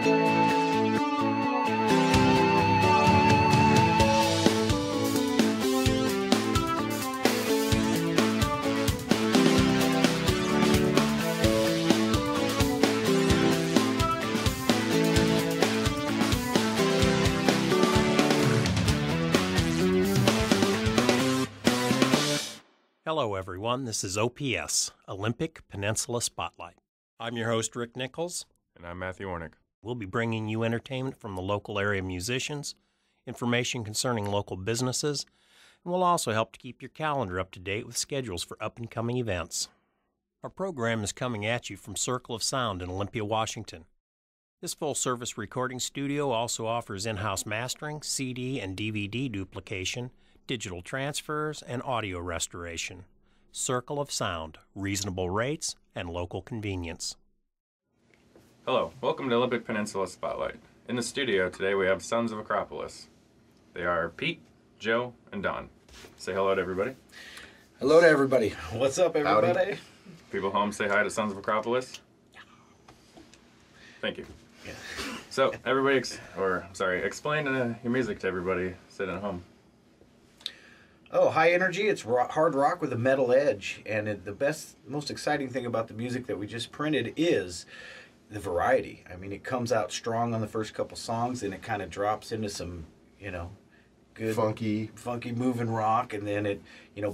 Hello everyone, this is OPS, Olympic Peninsula Spotlight. I'm your host Rick Nichols. And I'm Matthew Warnick. We'll be bringing you entertainment from the local area musicians, information concerning local businesses, and we'll also help to keep your calendar up to date with schedules for up-and-coming events. Our program is coming at you from Circle of Sound in Olympia, Washington. This full-service recording studio also offers in-house mastering, CD and DVD duplication, digital transfers, and audio restoration. Circle of Sound, reasonable rates, and local convenience. Hello, welcome to Olympic Peninsula Spotlight. In the studio today we have Sons of Acropolis. They are Pete, Joe, and Don. Say hello to everybody. Hello to everybody. What's up, everybody? Howdy. People home, say hi to Sons of Acropolis. Thank you. Yeah. So, everybody, explain your music to everybody sitting at home. Oh, high energy. It's hard rock with a metal edge. And the best, most exciting thing about the music that we just printed is the variety. I mean, it comes out strong on the first couple songs, and it kind of drops into some, good funky moving rock, and then it,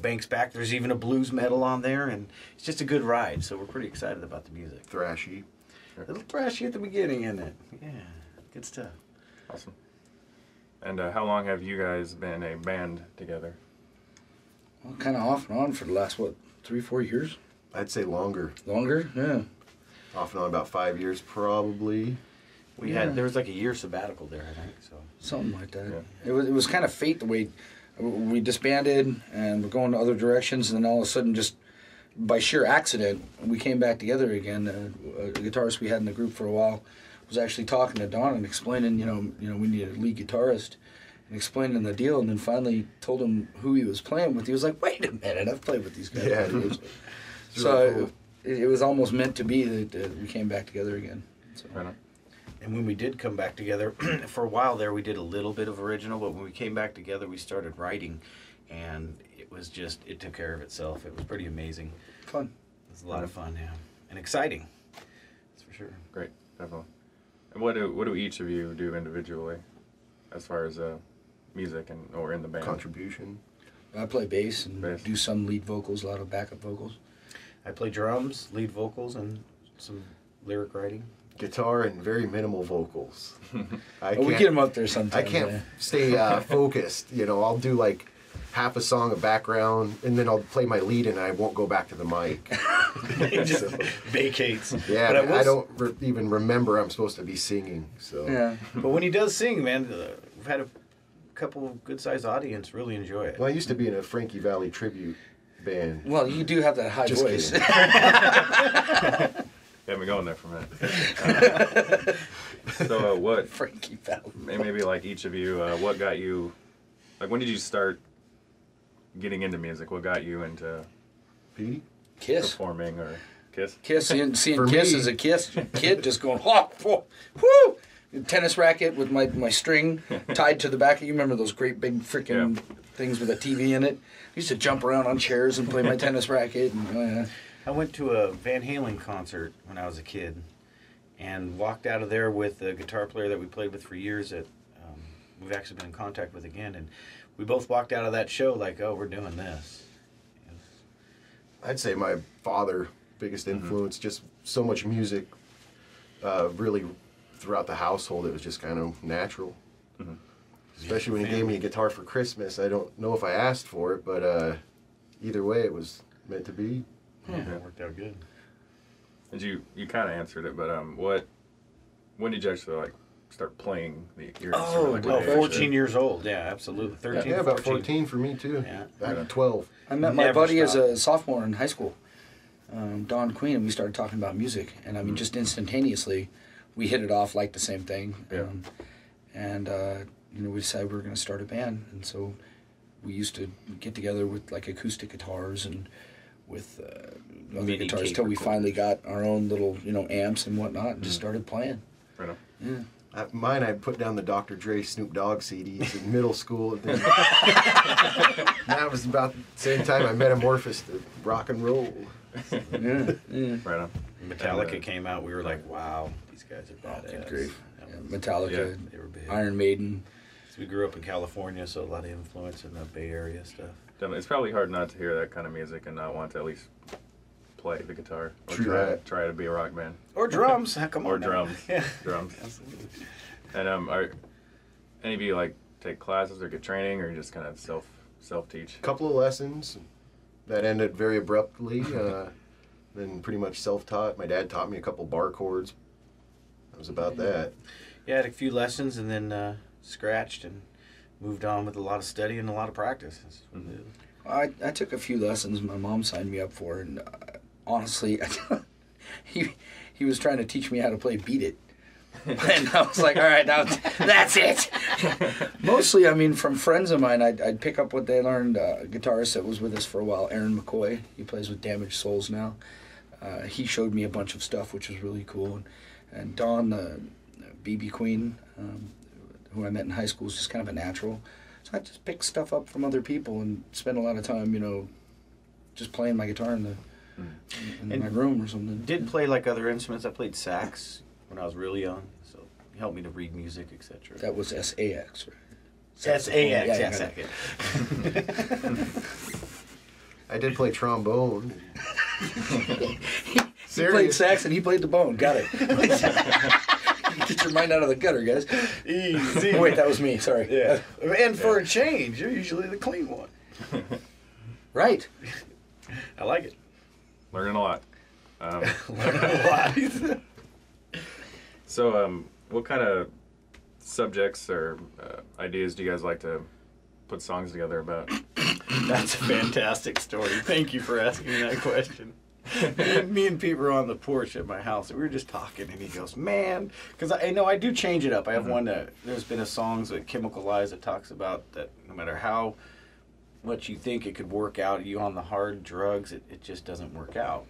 banks back. There's even a blues metal on there, and it's just a good ride. So we're pretty excited about the music. Thrashy. A little thrashy at the beginning, isn't it? Yeah, good stuff. Awesome. And how long have you guys been a band together? Well, kind of off and on for the last, 3-4 years? I'd say longer. Longer? Yeah. Off and on about 5 years, probably. There was like a year sabbatical there, I think. So something like that. Yeah. It was kind of fate the way we disbanded and we're going to other directions, and then all of a sudden, just by sheer accident, we came back together again. A guitarist we had in the group for a while was actually talking to Don and explaining, we needed a lead guitarist, and explaining the deal, and then finally told him who he was playing with. He was like, "Wait a minute, I've played with these guys." Yeah, so really cool. it was almost meant to be that we came back together again. So. Right on. And when we did come back together, for a while there, we did a little bit of original, but when we came back together, we started writing, and it took care of itself. It was pretty amazing. Fun. It was a lot of fun, yeah. And exciting. That's for sure. Great, definitely. And what do each of you do individually as far as music or in the band? Contribution. I play bass and do some lead vocals, a lot of backup vocals. I play drums, lead vocals, and some lyric writing. Guitar and very minimal vocals. We get them up there sometimes. I can't stay focused. I'll do like half a song of background, and then I'll play my lead, and I won't go back to the mic. It just vacates. Yeah, but I don't even remember I'm supposed to be singing. So. Yeah. But when he does sing, man, we've had a couple of good-sized audience really enjoy it. Well, I used to be in a Frankie Valli tribute band. Well, you do have that high Just voice. Got me going there for a minute. So what? Frankie Valli. Maybe like each of you, what got you? Like, when did you start getting into music? What got you into Petey? Kiss. performing or Kiss? Kiss. Seeing For Kiss me- as a kid, just going, whoo! Tennis racket with my string tied to the back. You remember those great big freaking things with a TV in it? I used to jump around on chairs and play my tennis racket. And, I went to a Van Halen concert when I was a kid and walked out of there with a guitar player that we played with for years that we've actually been in contact with again. And we both walked out of that show like, oh, we're doing this. I'd say my father, biggest influence, just so much music, really throughout the household. It was just kind of natural. Mm-hmm. Especially when he gave me a guitar for Christmas. I don't know if I asked for it, but either way, it was meant to be. Yeah, it worked out good. And you kind of answered it, but when did you actually start playing the instrument? Like, 14 years old. Yeah, absolutely. 13, Yeah, about 14 for me too. Yeah. Back at 12. I met my Never buddy as stopped. a sophomore in high school, Don Queen, and we started talking about music. And I mean, just instantaneously, we hit it off, like the same thing. Yeah. We decided we were going to start a band. And so we used to get together with like acoustic guitars and with other Mini guitars tape till we recorders. finally got our own little amps and whatnot, and just started playing. Right on. Yeah. Mine, I put down the Dr. Dre Snoop Dogg CDs in middle school. And then that was about the same time I metamorphosed to rock and roll. Yeah. Yeah. Right on. Metallica came out. We were like, wow, these guys are badass. Good grief. That Yeah, was- Metallica, They were big. Iron Maiden. So we grew up in California, so a lot of influence in the Bay Area stuff. Definitely. It's probably hard not to hear that kind of music and not want to at least play the guitar or True try, that. try to be a rock band. Or drums. Come on. Or now. drums. Yeah. Drums. Absolutely. And are any of you like take classes or get training, or you just kind of self teach? A couple of lessons that ended very abruptly. Then pretty much self-taught. My dad taught me a couple bar chords. That was about that. Yeah, I had a few lessons and then scratched and moved on with a lot of study and a lot of practice. Mm-hmm. I took a few lessons my mom signed me up for, and honestly, he was trying to teach me how to play Beat It. And I was like, all right, now that's it. Mostly, I mean, from friends of mine, I'd pick up what they learned. A guitarist that was with us for a while, Aaron McCoy, he plays with Damaged Souls now. He showed me a bunch of stuff, which was really cool. And Dawn, BB Queen, who I met in high school, was just kind of a natural. So I just pick stuff up from other people and spend a lot of time, you know, just playing my guitar in my room or something. Did play like other instruments. I played sax when I was really young, so it helped me to read music, etc. That was SAX, right? SAX, Yeah, yes. I did play trombone. He played sax and he played the bone. Got it. Get your mind out of the gutter, guys. Easy. Wait, that was me. Sorry. Yeah. And for a change, you're usually the clean one. Right. I like it. Learning a lot. Learning a lot. So, what kind of subjects or ideas do you guys like to put songs together about? That's a fantastic story. Thank you for asking that question. Me and Pete were on the porch at my house, and we were just talking, and he goes, man, because I know I do change it up. I have one that, there's been a songs that Chemical Eyes that talks about that no matter how much you think it could work out, you on the hard drugs, it just doesn't work out.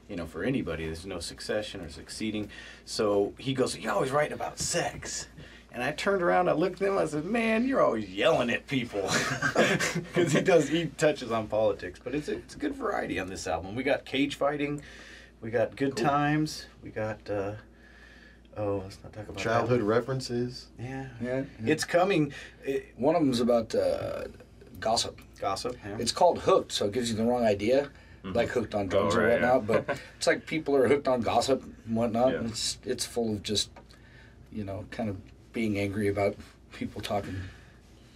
You know, for anybody, there's no succession or succeeding. So he goes, you're always writing about sex. And I turned around, I looked at him, I said, man, you're always yelling at people. Because he touches on politics. But it's a good variety on this album. We got cage fighting, we got good times, we got, let's not talk about Childhood that. references. Yeah. Yeah. It's coming. One of them's about gossip. Gossip. Yeah. It's called Hooked, so it gives you the wrong idea. Like hooked on drugs or right, whatnot, but it's like people are hooked on gossip and whatnot. Yeah. And it's full of just, you know, kind of being angry about people talking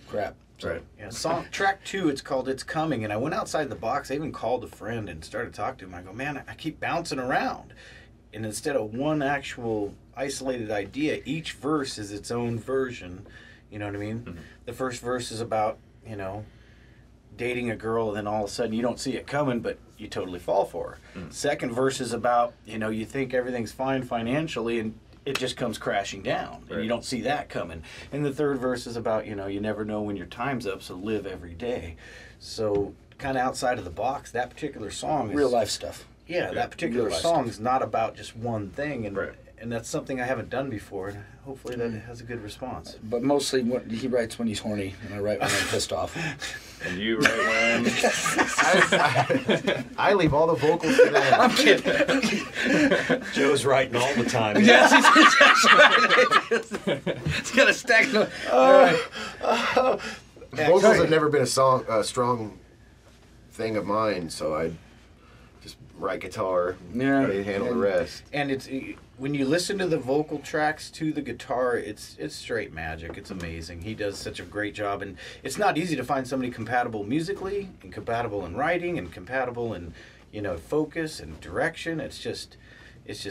crap. So, Right. Yeah, track 2, it's called It's Coming, and I went outside the box. I even called a friend and started talking to him. I go, man, I keep bouncing around. And instead of one actual isolated idea, each verse is its own version. You know what I mean? The first verse is about, you know, dating a girl, and then all of a sudden you don't see it coming, but you totally fall for her. Second verse is about, you know, you think everything's fine financially, and it just comes crashing down, and you don't see that coming. And the third verse is about, you know, you never know when your time's up, so live every day. So kind of outside of the box, that particular song is... real life stuff. Yeah, that particular Real life song stuff. is not about just one thing, and Right. and that's something I haven't done before, and hopefully that has a good response. But mostly what he writes when he's horny, and I write when I'm pissed off. And you write when? I leave all the vocals to them. I'm kidding. Joe's writing all the time. Yes, that's right. It's got a stack. Vocals have never been a strong thing of mine, so I just write guitar. Yeah. They handle the rest. And it's when you listen to the vocal tracks to the guitar, it's straight magic. It's amazing. He does such a great job, and it's not easy to find somebody compatible musically, and compatible in writing, and compatible in, you know, focus and direction. It's just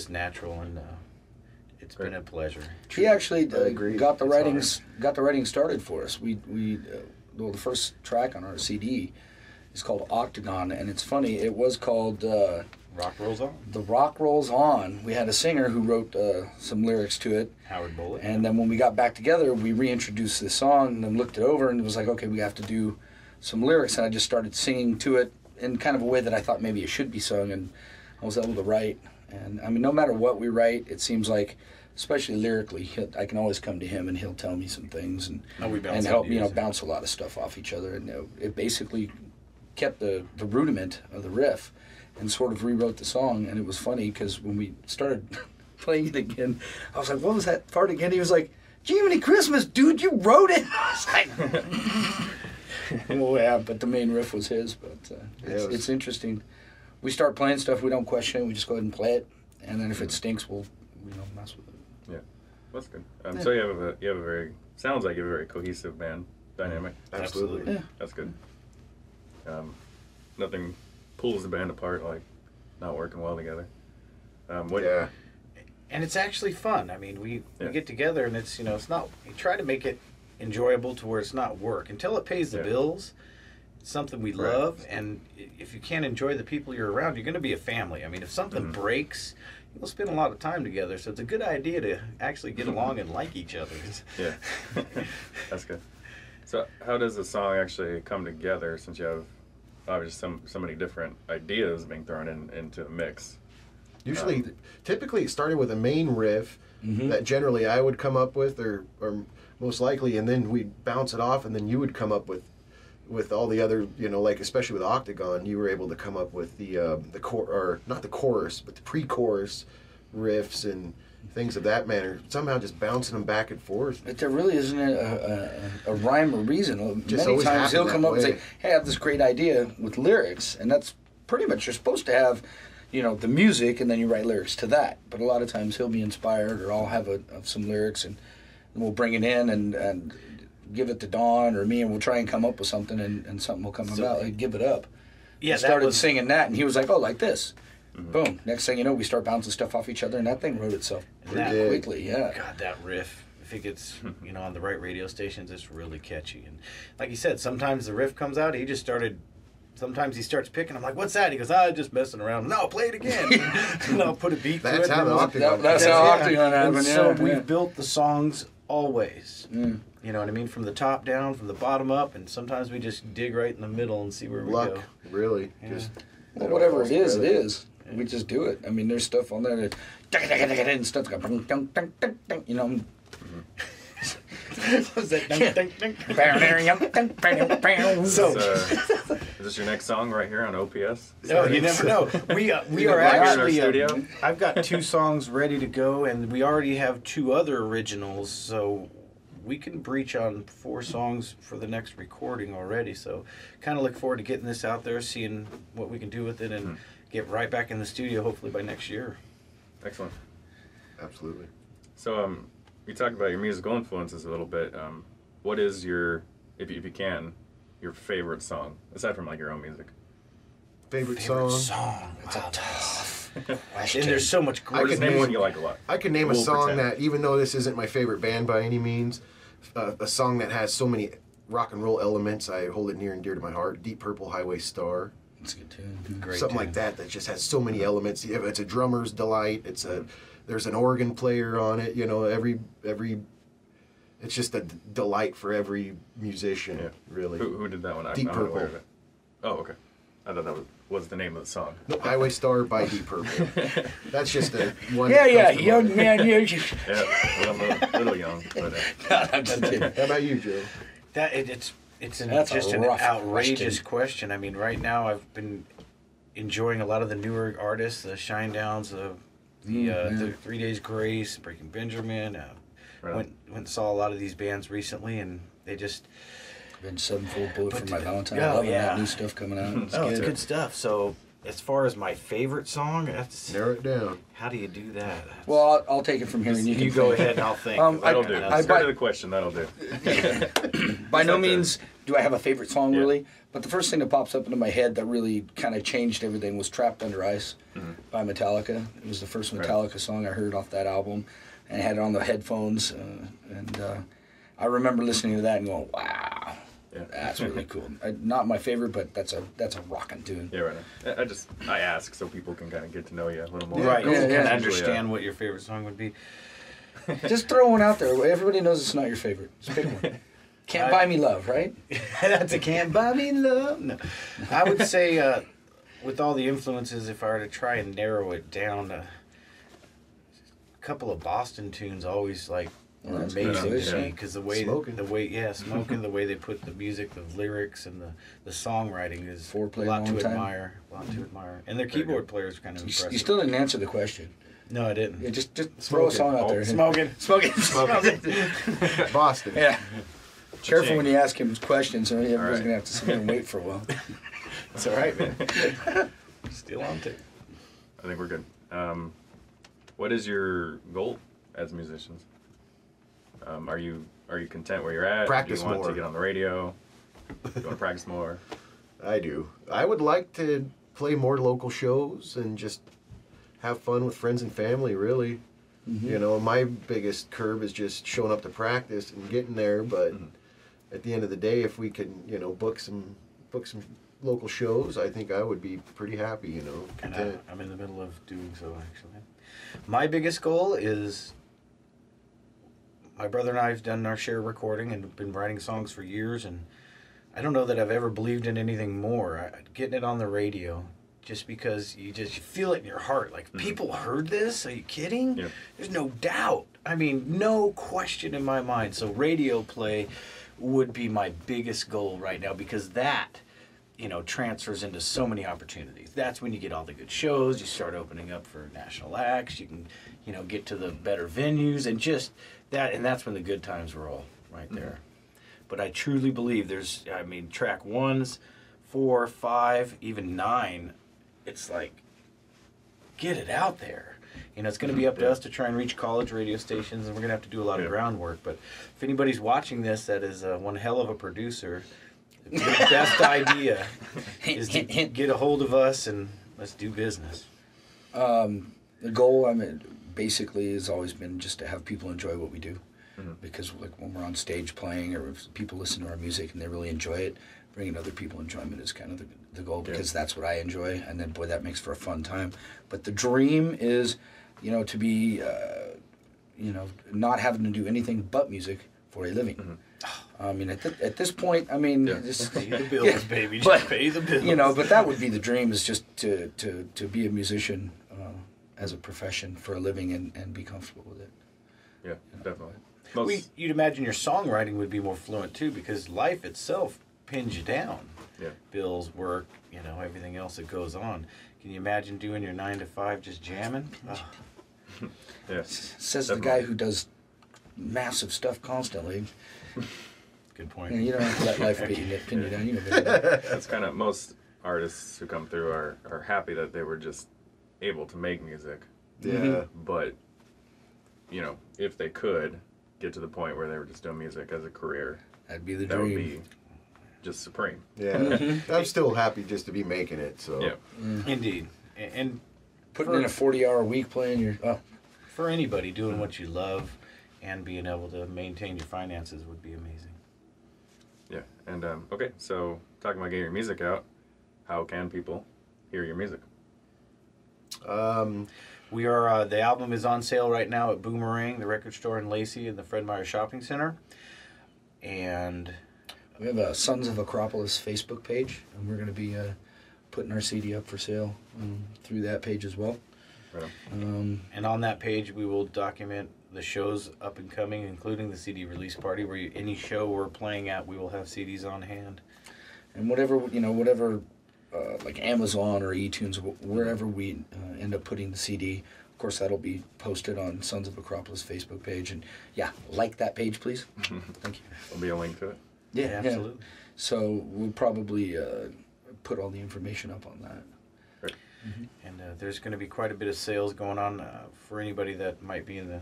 natural, and it's been a pleasure. He actually I agree. got the It's writing started for us. The first track on our CD is called Octagon, and it's funny. It was called Rock rolls on. The Rock Rolls On. We had a singer who wrote some lyrics to it, Howard Bullitt. and then when we got back together, we reintroduced this song and then looked it over, and it was like, okay, we have to do some lyrics, and I just started singing to it in kind of a way that I thought maybe it should be sung, and I was able to write. And I mean, no matter what we write, it seems like especially lyrically, I can always come to him and he'll tell me some things and bounce help ideas. bounce a lot of stuff off each other. And it basically kept the rudiment of the riff and sort of rewrote the song. And it was funny because when we started playing it again, I was like, what was that part again? He was like, Jiminy Christmas, dude, you wrote it. I was like, well, yeah, but the main riff was his. But it's interesting. We start playing stuff, we don't question it, we just go ahead and play it. And then if it stinks, we'll mess with it. Yeah, that's good. So you have a very, sounds like you have a very cohesive band dynamic. Absolutely. Yeah. That's good. Nothing pulls the band apart like not working well together. Yeah. And it's actually fun. I mean, we get together and it's, it's not, we try to make it enjoyable to where it's not work. Until it pays the bills, it's something we love. And if you can't enjoy the people you're around, you're going to be a family. I mean, if something breaks, you'll spend a lot of time together. So it's a good idea to actually get along and like each other. Yeah, that's good. So how does the song actually come together since you have obviously so many different ideas being thrown into a mix? Usually, typically it started with a main riff that generally I would come up with, or most likely, and then we'd bounce it off, and then you would come up with all the other, like especially with Octagon, you were able to come up with the or not the chorus, but the pre-chorus riffs and things of that manner. Somehow just bouncing them back and forth. But there really isn't a rhyme or reason. Just Many always times he'll happened come that up and way. say, hey, I have this great idea with lyrics, and that's pretty much, you're supposed to have the music, and then you write lyrics to that. But a lot of times he'll be inspired, or I'll have some lyrics, and we'll bring it in and give it to Dawn or me, and we'll try and come up with something, and something will come about. Like, Give It Up. Yeah, I started singing that, and he was like, oh, like this. Boom. Next thing you know, we start bouncing stuff off each other, and that thing wrote itself pretty quickly, yeah. God, that riff, if it gets, on the right radio stations, it's really catchy. And like you said, sometimes the riff comes out, sometimes he starts picking. I'm like, what's that? He goes, just messing around. No, play it again. And I'll put a beat to it. That's how the Octagon. That's how Octagon And happened, so yeah. we've built the songs always. You know what I mean? From the top down, from the bottom up, and sometimes we just dig right in the middle and see where we Luck, go. really. Yeah. Just Well, whatever it is, it is. We just do it. I mean, there's stuff on there that and stuff go ding, ding, ding, ding, ding, Was that ding, ding, ding? So, is this your next song right here on OPS? Oh, you never know. We are Right here in our actually. studio? I've got 2 songs ready to go, and we already have 2 other originals, so we can breach on 4 songs for the next recording already. So, kind of look forward to getting this out there, seeing what we can do with it, and get right back in the studio hopefully by next year. Excellent. absolutely. So, you talked about your musical influences a little bit. What is your, if you can, your favorite song aside from like your own music? Favorite song. It's a tough And there's so much I great. could Name one you like a lot. I could name a We'll song pretend. that, even though this isn't my favorite band by any means, a song that has so many rock and roll elements, I hold it near and dear to my heart. Deep Purple, Highway Star. It's a good tune. Great Something tune. like that just has so many elements. Yeah, it's a drummer's delight. There's an organ player on it. Every it's just a delight for every musician. Yeah. Really. Who did that one? Deep I'm not aware Purple. of it. Oh, okay. I thought that was the name of the song. No, Highway Star by Deep Purple. That's just a one. Yeah, that yeah, comes to young mind. man, you. Yeah, well, I'm a little young, but I'm just kidding. How about you, Joe? It's That's a just an rough outrageous question. I mean, right now I've been enjoying a lot of the newer artists, the Shinedown, the 3 Days Grace, Breaking Benjamin. Right on. Went and saw a lot of these bands recently, and they just Been Sevenfold Bullet for my Valentine. Oh, Loving yeah. that new stuff coming out. It's it's good. good stuff. So as far as my favorite song, that's Narrow it down. how do you do that? Well, I'll take it from here, and you can You go think. ahead and I'll think. that'll do. I- Start of the question, that'll do. By no like the- means do I have a favorite song, Yeah. really, but the first thing that pops up into my head that really kind of changed everything was Trapped Under Ice by Metallica. It was the first Metallica song I heard off that album, and I had it on the headphones, and I remember listening to that and going, wow, Yeah. that's really cool. Not my favorite, but that's a rocking tune. Yeah, right on. I ask so people can kind of get to know you a little more. Right, Yeah, you yeah. can understand what your favorite song would be. Just throw one out there. Everybody knows it's not your favorite. Just pick one. Can't Buy Me Love, right? That's a Can't Buy Me Love. No. I would say, with all the influences, if I were to try and narrow it down, couple of Boston tunes always like were That's amazing good. to me Yeah. because the way Smoking. smoking, the way they put the music, the lyrics, and the songwriting is Foreplay a lot to long time. admire. A lot to admire, and their keyboard player is kind of impressive. You still didn't answer the question. No, I didn't. Yeah, just throw a song out there. Smoking. Boston. Yeah. Careful when you ask him questions, or everybody's right. gonna have to sit there and wait for a while. It's all right, man. Still on tape. I think we're good. What is your goal as musicians? Are you content where you're at? Practice Do you want more. to get on the radio? Do you want to practice more? I do. I would like to play more local shows and just have fun with friends and family, really. You know, my biggest curve is just showing up to practice and getting there, but at the end of the day, if we can, you know, book some local shows, I think I would be pretty happy, you know. And content. I'm in the middle of doing so, actually. My biggest goal is my brother and I have done our share of recording and been writing songs for years, and I don't know that I've ever believed in anything more. Getting it on the radio, just because you feel it in your heart. Like, people heard this? Are you kidding? Yeah. There's no doubt. I mean, no question in my mind. So radio play would be my biggest goal right now, because that, you know, transfers into so many opportunities. That's when you get all the good shows. You start opening up for national acts. You can, you know, get to the better venues, and just that, and that's when the good times roll right there. But I truly believe there's, I mean, track 1s, 4, 5, even 9, it's like, get it out there. You know, it's going to be up to us to try and reach college radio stations, and we're going to have to do a lot of groundwork. But if anybody's watching this that is one hell of a producer, the best idea is to get a hold of us and let's do business. The goal, I mean, basically has always been just to have people enjoy what we do. Because like when we're on stage playing, or if people listen to our music and they really enjoy it, bringing other people enjoyment is kind of the goal, because that's what I enjoy, and then boy, that makes for a fun time. But the dream is, you know, to be, you know, not having to do anything but music for a living. I mean, at this point, I mean, just Pay the bills, baby. Just but, pay the bills. you know, but that would be the dream, is just to be a musician as a profession for a living, and be comfortable with it. Yeah, definitely. You'd imagine your songwriting would be more fluent too, because life itself pins you down. Yeah. Bills, work, you know, everything else that goes on. Can you imagine doing your 9 to 5 just jamming? Oh. Yeah. Says the guy who does massive stuff constantly. Good point. And you don't have to let life pin you down. You know that. That's kind of, most artists who come through are happy that they were just able to make music. Yeah. But, you know, if they could get to the point where they were just doing music as a career, That'd be the that dream. would be just supreme. Yeah. I'm still happy just to be making it, so. Yeah. Indeed. And Putting in a 40-hour week playing your for anybody, doing what you love and being able to maintain your finances would be amazing. Yeah. And, okay, so talking about getting your music out, how can people hear your music? We are the album is on sale right now at Boomerang, the record store in Lacey, in the Fred Meyer Shopping Center. And we have a Sons of Acropolis Facebook page, and we're going to be putting our CD up for sale through that page as well. Right on. And on that page, we will document the shows up and coming, including the CD release party, where any show we're playing at, we will have CDs on hand. And whatever like Amazon or eTunes, wherever we end up putting the CD, of course that'll be posted on Sons of Acropolis Facebook page. And yeah, like that page, please. Thank you. There'll be a link to it. Yeah, absolutely. So we'll probably put all the information up on that. Great. And there's going to be quite a bit of sales going on for anybody that might be in the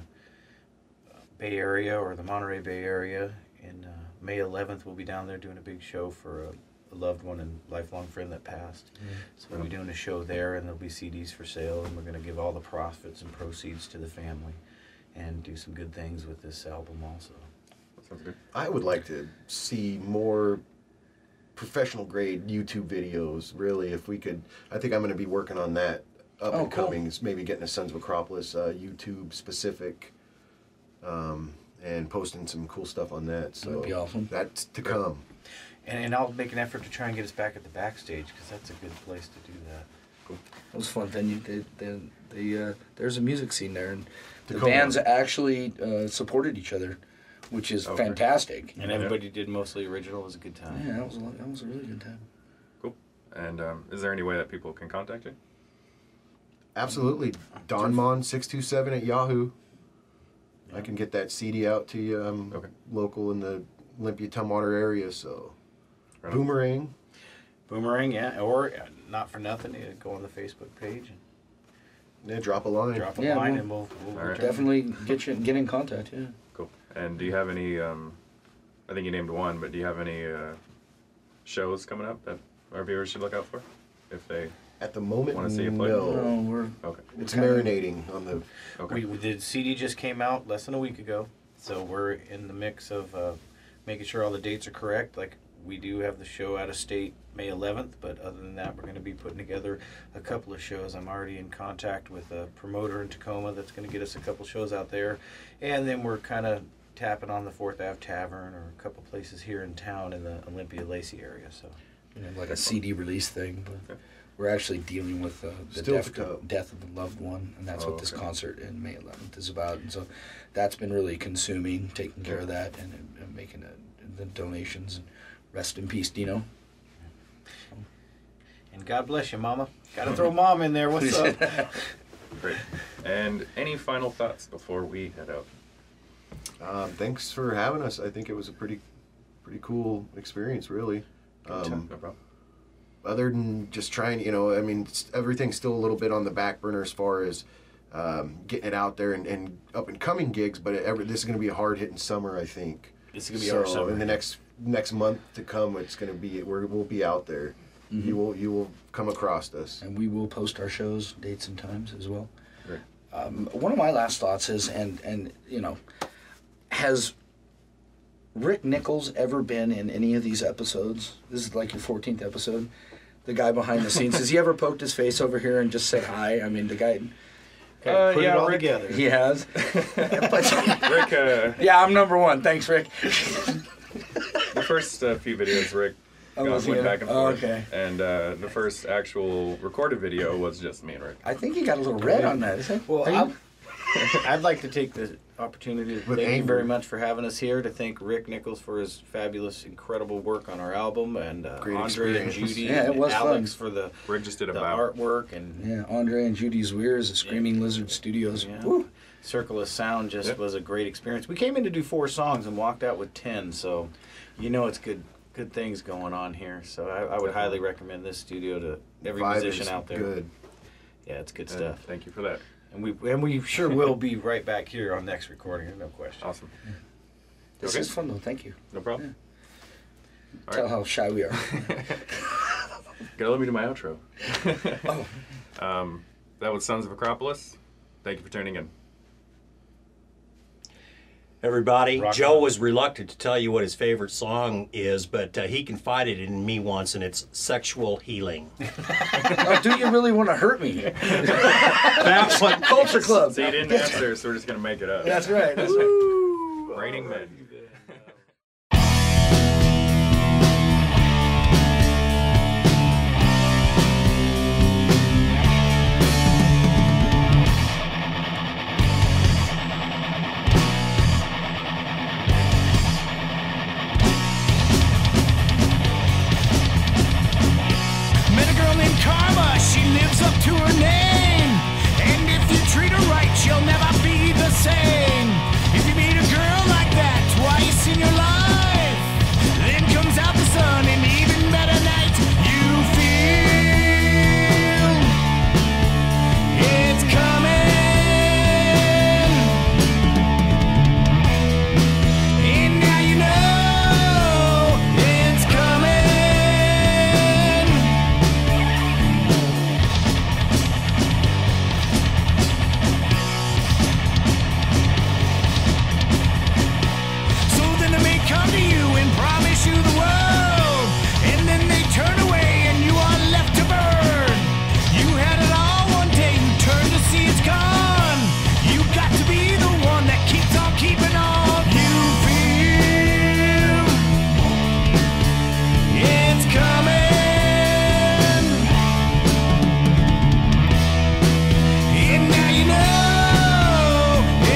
Bay Area or the Monterey Bay Area. In May 11th, we'll be down there doing a big show for a loved one and lifelong friend that passed. So we'll be doing a show there, and there'll be CDs for sale, and we're going to give all the profits and proceeds to the family and do some good things with this album also. That sounds good. I would like to see more professional grade YouTube videos, really, if we could. I think I'm going to be working on that up and cool. coming, is maybe getting a Sons of Acropolis YouTube specific and posting some cool stuff on that. So That'd be awesome. That's to come. And I'll make an effort to try and get us back at the backstage, because that's a good place to do that. Cool. It was a fun venue. There's a music scene there, and the Tacoma. bands actually supported each other, which is fantastic. And everybody did mostly original. It was a good time. Yeah, that was a really good time. Cool. And is there any way that people can contact you? Absolutely. Donmon627 at Yahoo. I can get that CD out to you. I'm local in the Olympia Tumwater area, so Right. Boomerang, yeah. Or not for nothing, you go on the Facebook page and drop a line. drop a Yeah, line, we'll- and we'll Alright. return. Definitely get in contact. Yeah. Cool. And do you have any? I think you named one, but do you have any shows coming up that our viewers should look out for if they At the moment, want to see you play? no. No, we're Okay. It's marinating on the. Okay. The CD just came out less than a week ago, so we're in the mix of making sure all the dates are correct. Like, we do have the show out of state May 11th, but other than that, we're going to be putting together a couple of shows. I'm already in contact with a promoter in Tacoma that's going to get us a couple shows out there, and then we're kind of tapping on the 4th Ave Tavern or a couple places here in town in the Olympia-Lacey area. So, like a CD release thing, but we're actually dealing with the Still to come. death of a loved one, and that's what this okay. concert in May 11th is about. And so that's been really consuming, taking care of that and making the donations. And rest in peace, Dino. and God bless you, Mama. Got to throw Mom in there. What's up? Great. And any final thoughts before we head out? Thanks for having us. I think it was a pretty cool experience, really. No problem. Other than just trying, I mean, everything's still a little bit on the back burner as far as getting it out there and up and coming gigs. But this is going to be a hard hitting summer, I think. It's going to be our summer. In the next month to come, it's going to be we'll be out there. Mm-hmm. You will come across us. And we will post our shows, dates and times as well. Great. One of my last thoughts is, and has Rick Nichols ever been in any of these episodes? This is like your 14th episode. The guy behind the scenes. Has he ever poked his face over here and just said hi? I mean, the guy. Okay, put it all Rick- together. He has. Rick, Yeah, I'm number one. Thanks, Rick. the first few videos, Rick was he went in? back and Oh, forth. okay. And the first actual recorded video was just me and Rick. I think he got a little red on that. Isn't Well, Are you- I'd like to take the opportunity to With thank you anger. very much for having us here, to thank Rick Nichols for his fabulous, incredible work on our album, and Great Andre and experience. Judy Yeah, it and was Alex fun. for the Rick just did a bow. artwork, and Yeah, Andre and Judy's Weirs at Screaming Lizard Studios. yeah. Woo. Circle of Sound just Yep. was a great experience. We came in to do 4 songs and walked out with 10, so it's good things going on here. So I would highly recommend this studio to every Vibe musician is out there. Good. Yeah, it's good stuff. Thank you for that. And we sure will be right back here on next recording, no question. Awesome. This Okay. is fun, though. Thank you. No problem. All Tell right. how shy we are. Gotta let me do my outro. Oh. That was Sons of Acropolis. Thank you for tuning in. Everybody, Rock Joe on. was reluctant to tell you what his favorite song is, but he confided in me once, and it's Sexual Healing. Oh, do you really want to hurt me? That's what Culture Club. So you didn't answer, so we're just gonna make it up. That's right. That's right. Raining Men. Met a girl named Karma, she lives up to her name. And if you treat her right, she'll never be the same. If you meet a girl like that twice in your life, then comes out the sun and even better night. You feel it's coming. And now you know it's coming. So then they may come to you and promise you the world, and then they turn away and you are left to burn. You had it all one day, you turn to see it's gone. You got to be the one that keeps on keeping on. You feel it's coming, and now you know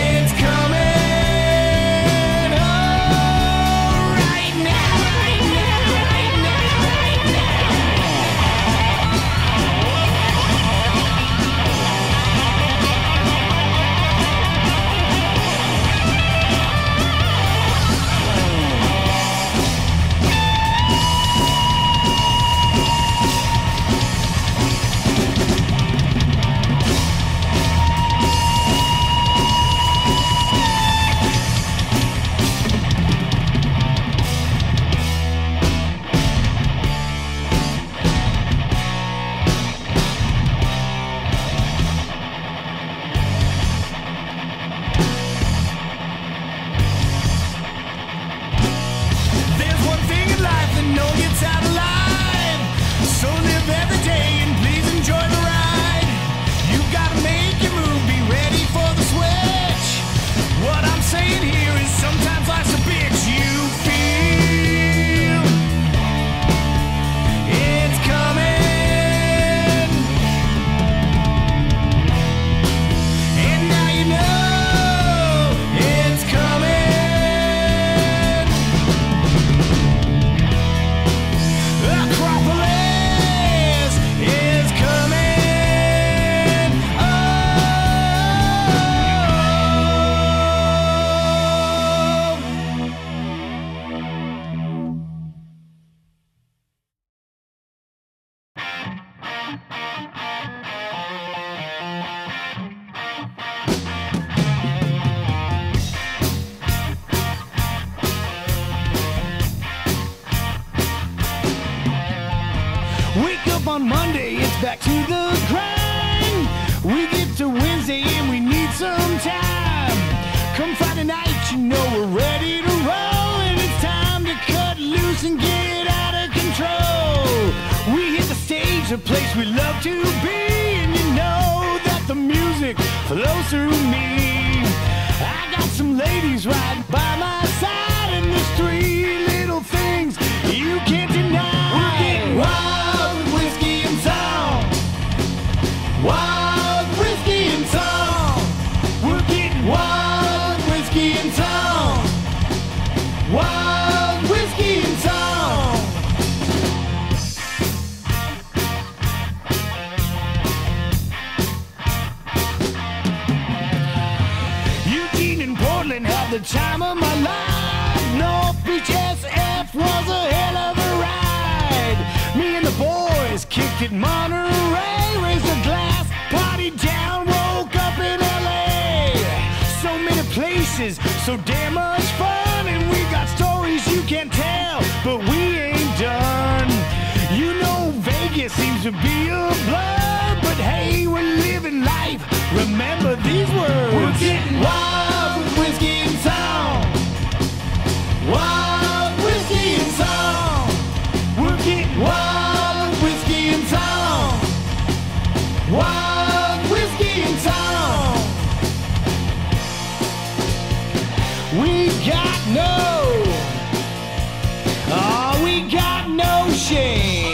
on Monday, it's back to the grind. We get to Wednesday and we need some time. Come Friday night, you know we're ready to roll, and it's time to cut loose and get out of control. We hit the stage, a place we love to be, and you know that the music flows through me. I got some ladies right by my side, and there's three little things you can't deny. We're getting wild with whiskey and song. Wild whiskey and song. We're getting wild with whiskey and song. Wild whiskey and song. Eugene and Portland had the time of my life. North Beach SF was a hell of a ride. Me and the boys kicked it Monterey, raised a glass, partied down, woke up in LA. So many places, so damn much fun, and we got stories you can't tell, but we ain't done. You know Vegas seems to be a blur, but hey, we're living life. Remember these words. We're getting wild with whiskey and song. Wild whiskey and song. We're getting wild with whiskey and song. Wild whiskey and song. We got no shame.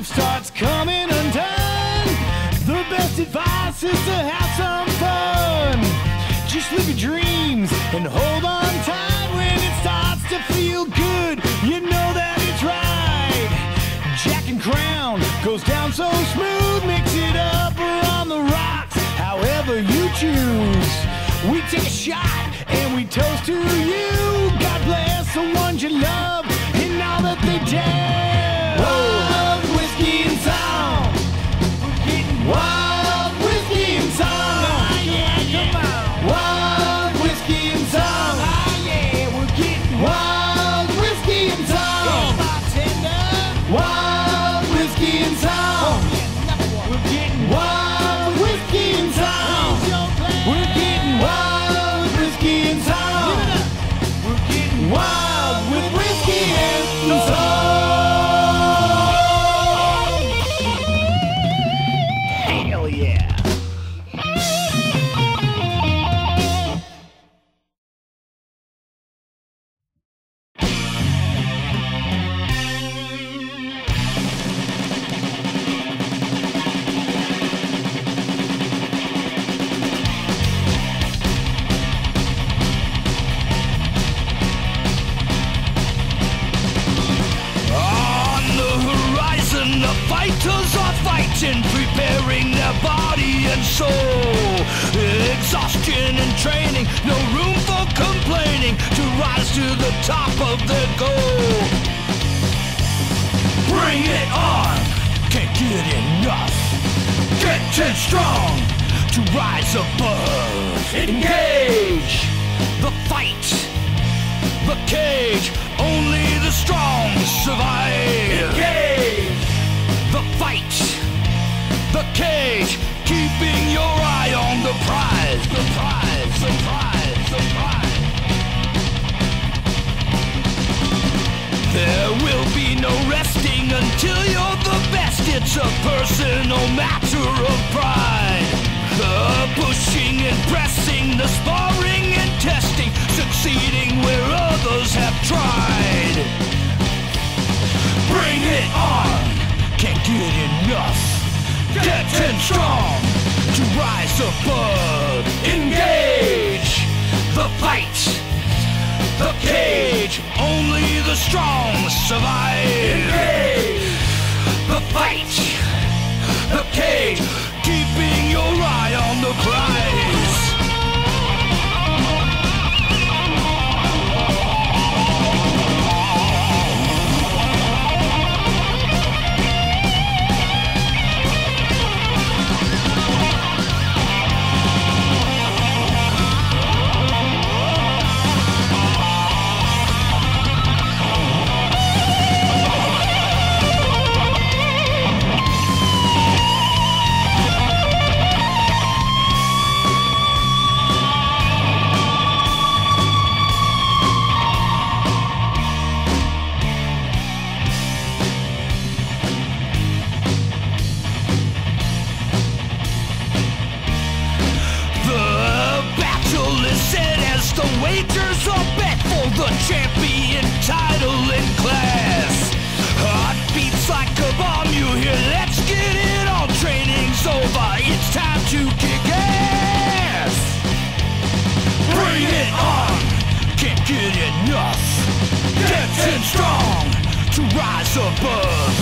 Starts coming undone. The best advice is to have some fun. Just live your dreams and hold on tight. When it starts to feel good, you know that it's right. Jack and Crown goes down so smooth. Mix it up or on the rocks, however you choose. We take a shot and we toast to you. God bless the ones you love and all that they dare. Wild whiskey and song. We're getting wild whiskey and song. Oh, yeah, come on. Wild whiskey and song. Oh, yeah, we're getting wild whiskey and song. Yeah, bartender. Wild whiskey and song. Oh, yeah, we're getting wild whiskey and song. We're getting wild with whiskey and song. We're getting wild with whiskey and song. Hell yeah. Fighters are fighting, preparing their body and soul. Exhaustion and training, no room for complaining, to rise to the top of their goal. Bring it on, can't get enough. Get strong, to rise above. Engage, the fight, the cage, only the strong survive. Engage, the fight, the cage, keeping your eye on the prize, the prize, the prize, the prize. There will be no resting until you're the best. It's a personal matter of pride. The pushing and pressing, the sparring and testing, succeeding where others have tried. Bring it on, can't get enough. Getting strong, to rise above. Engage, the fight, the cage, only the strong survive. Engage, the fight, the cage, keeping your eye the prize. Wagers are bet for the champion title in class. Heartbeats like a bomb, you hear, let's get it on. Training's over, it's time to kick ass. Bring it on, can't get enough. Getting strong to rise above.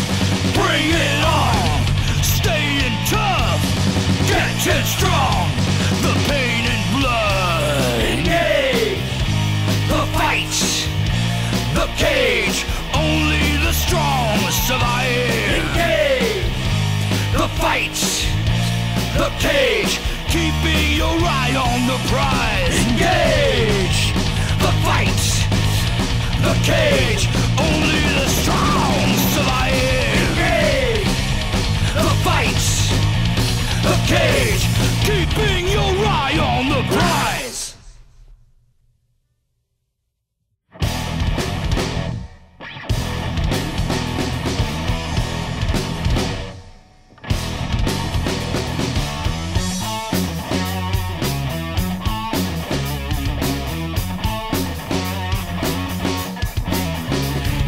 Bring it on, staying tough. Getting strong, the pain and blood. Engage the fight, the cage, only the strong survive. Engage the fight, the cage, keeping your eye on the prize. Engage the fight, the cage, only the strong survive. Engage the fight, the cage, keeping your eye on the prize.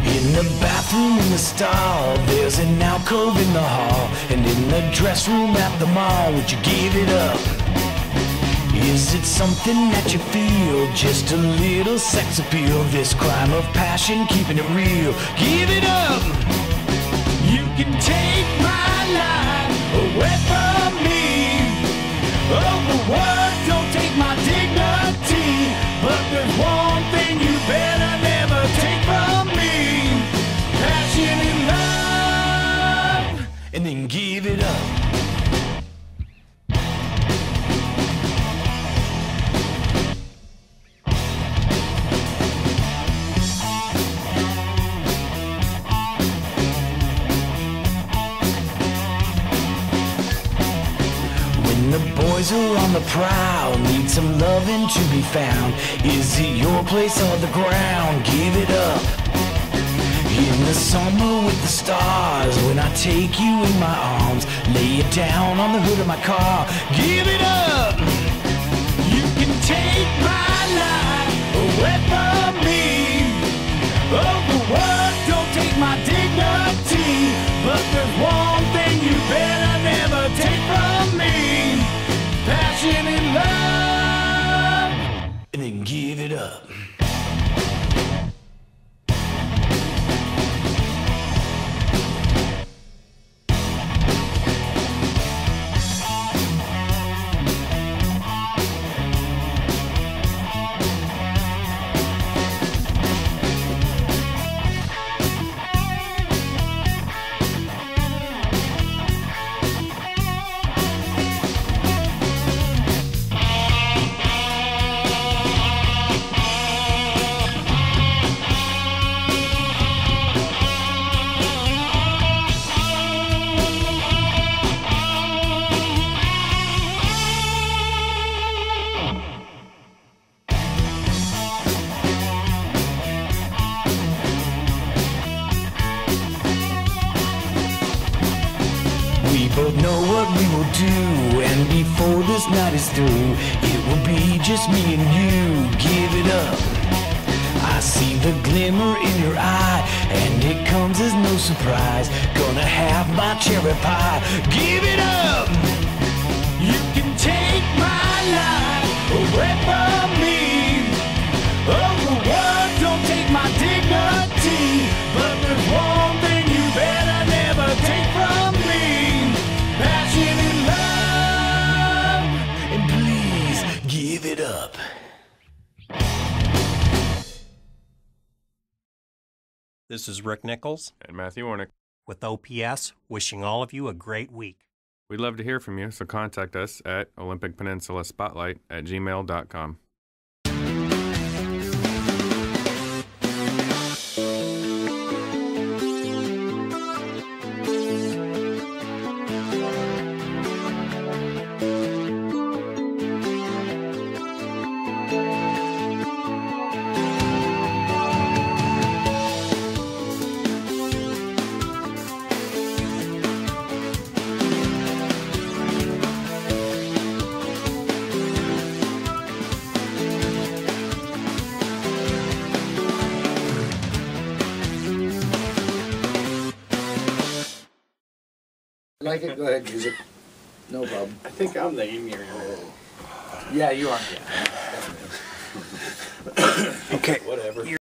In the bathroom in the stall, there's an alcove in the hall, and in the dress room at the mall, would you give it up? Is it something that you feel? Just a little sex appeal, this crime of passion, keeping it real. Give it up! You can take my life away from me. Oh, the world don't take my dignity, but there's one thing you better never take from me. Passion and love, and then give it up. When the boys are on the prowl, need some loving to be found. Is it your place or the ground? Give it up. In the summer with the stars, when I take you in my arms, lay it down on the hood of my car. Give it up. You can take my life away from me. Oh, the world don't take my dignity, but there's one thing you better never take from me. Passion and love, and then give it up. We both know what we will do, and before this night is through, it will be just me and you. Give it up. I see the glimmer in your eye, and it comes as no surprise. Gonna have my cherry pie. Give it up. You can take my life away from me. Oh, the world don't take my dignity, but there's one thing you better never take from me. Passion and love, and This is Rick Nichols And Matthew Warnick. with OPS, wishing all of you a great week. We'd love to hear from you, so contact us at olympicpeninsulaspotlight@gmail.com. Like it? Go ahead, use it. No problem. I think I'm the emir. Yeah, you are. Yeah. Okay. Whatever.